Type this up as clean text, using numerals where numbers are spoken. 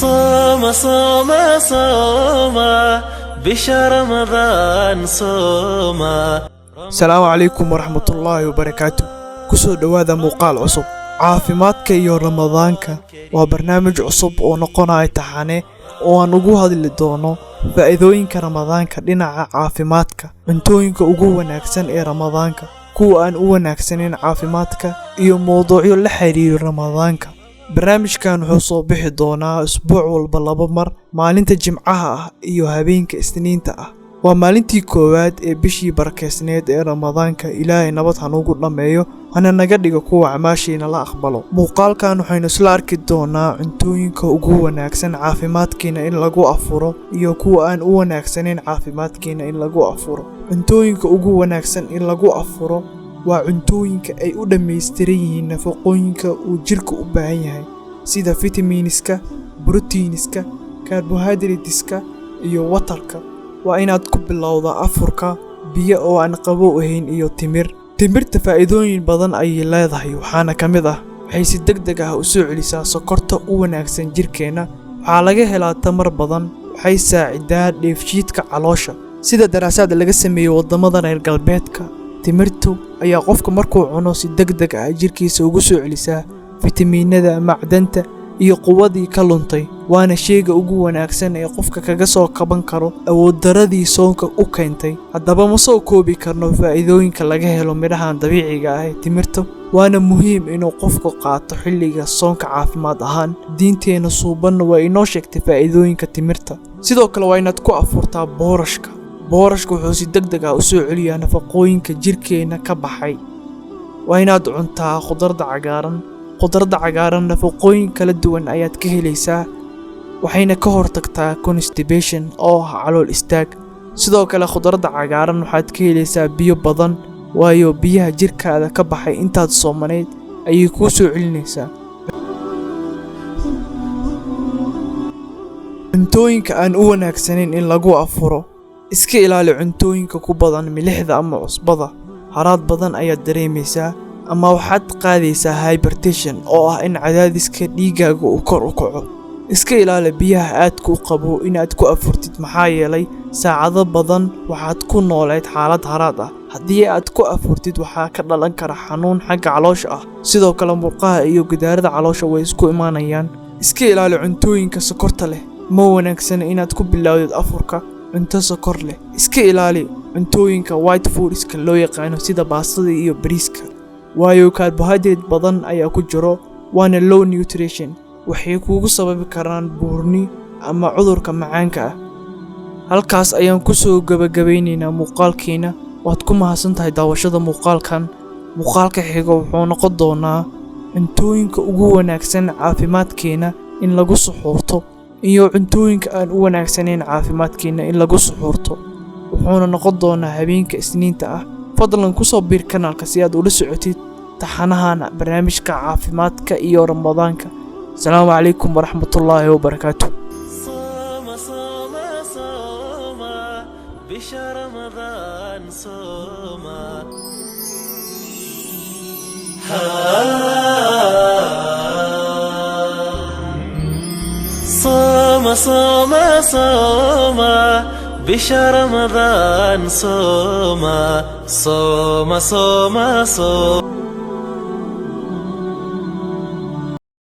صوم صوم صوم بشهر رمضان صوم. السلام عليكم ورحمة الله وبركاته. kusoo dhawaada muuqaal cusub. caafimaadka iyo ramadaanka waa barnaamij cusub oo noqonaya taxane oo aan ugu hadli doono faa'iidooyinka ramadaanka dhinaca caafimaadka, cuntooyinka ugu wanaagsan ee ramadaanka, kuwa aan u wanaagsaneyn caafimaadka iyo mowduucyo la xiriira ramadaanka. barnaamijkan wuxuu soo bixi doonaa usbuuc walba 2 mar, maalinta Jimcaha ah iyo habeenka Isniinta ah. waa maalintii koowaad ee bishii barakeysneed ee ramadaanka. Ilaahay nabad ha noogu dhameeyo, hana naga dhigo kuwa acmaashiina la aqbalo. muuqaalkan waxaynu isla arki doonaa cuntooyinka ugu wanaagsan caafimaadkiina in lagu afuro iyo kuwa aan u wanaagsaneyn caafimaadkiina in lagu afuro. cuntooyinka ugu wanaagsan in lagu afuro waa cuntooyinka ay u dhameystiran yihiin nafaqooyinka uu jirka u baahan yahay, sida vitaminiska, proteiniska, carbohydrateska iyo waterka. waa inaad ku bilowdaa afurka biyo oo aan qabow ahayn iyo timir. timirta faa'iidooyin badan ayay leedahay, waxaana ka mid ah waxay si degdeg ah u soo celisaa sokorta u wanaagsan jirkeena. waxaa laga helaa tamar badan, waxay saacidaa dheefshiidka caloosha. sida daraasaad laga sameeyay wadamada reer galbeedka, timirtu ayaa qofka markuu cuno si degdeg ah jirkiisa ugu soo celisaa fitamiinada, macdanta iyo quwadii ka luntay. waana sheyga ugu wanaagsan ee qofka kaga soo kaban karo awood daradii soonka u keentay. haddaba ma soo koobi karno faa'iidooyinka laga helo midhahan dabiiciga ah ee timirta. waana muhiim inuu qofku qaato xilliga soonka caafimaad ahaan. diinteena suubanna waa inoo sheegtay faa'iidooyinka timirta. sidoo kale waa inaad ku afurtaa boorashka. boorashka wuxuu si degdeg ah u soo celiyaa nafaqooyinka jirkeena ka baxay. waa inaad cuntaa khudradda cagaaran. khudradda cagaaran nafaqooyin kala duwan ayaad ka helaysaa, waxayna ka hortagtaa constipation oo ah calool istaag. sidoo kale khudradda cagaaran waxaad ka helaysaa biyo badan, waayo biyaha jirkaada ka baxay intaad soomaneyd ayay kuu soo celinaysaa. cuntooyinka aan u wanaagsaneyn in lagu afuro. iska ilaali cuntooyinka ku badan milixda ama cusbada. haraad badan ayaad dareemaysaa ama waxaad qaadaysaa hypertension oo ah in cadaadiska dhiigaaga uu kor u kaco. iska ilaali biyaha aadka u qabo inaad ku afurtid, maxaa yeelay saacado badan waxaad ku nooleed xaalad haraad ah. haddii aad ku afurtid waxaa ka dhalan kara xanuun xagga caloosha ah. sidoo kale murqaha iyo gidaarada caloosha way isku imaanayaan. iska ilaali cuntooyinka sokorta leh. ma wanaagsana inaad ku bilowdid afurka cunto sokor leh. iska ilaali cuntooyinka white foodska loo yaqaano sida baastada iyo bariiska, waayo carbohydrate badan ayaa ku jiro, waana low nutrition. waxay kuugu sababi karaan buurni ama cudurka macaanka ah. halkaas ayaan ku soo gabagabeynaynaa muuqaalkeena. waad ku mahadsantahay daawashada muuqaalkan. muuqaalka xiga wuxuu noqon doonaa cuntooyinka ugu wanaagsan caafimaadkeena in lagu suxuurto iyo cuntooyinka aan u wanaagsaneyn caafimaadkeena in lagu suxuurto. wuxuuna noqon doonaa habeenka Isniinta ah. fadlan ku soo biir kanaalka si aad ula socotid taxanahan barnaamijka caafimaadka iyo ramadaanka. السلام عليكم ورحمة الله وبركاته. صوم صوم صوم بشهر رمضان صوم. صوم صوم صوم بشهر رمضان صوم. صوم صوم صوم.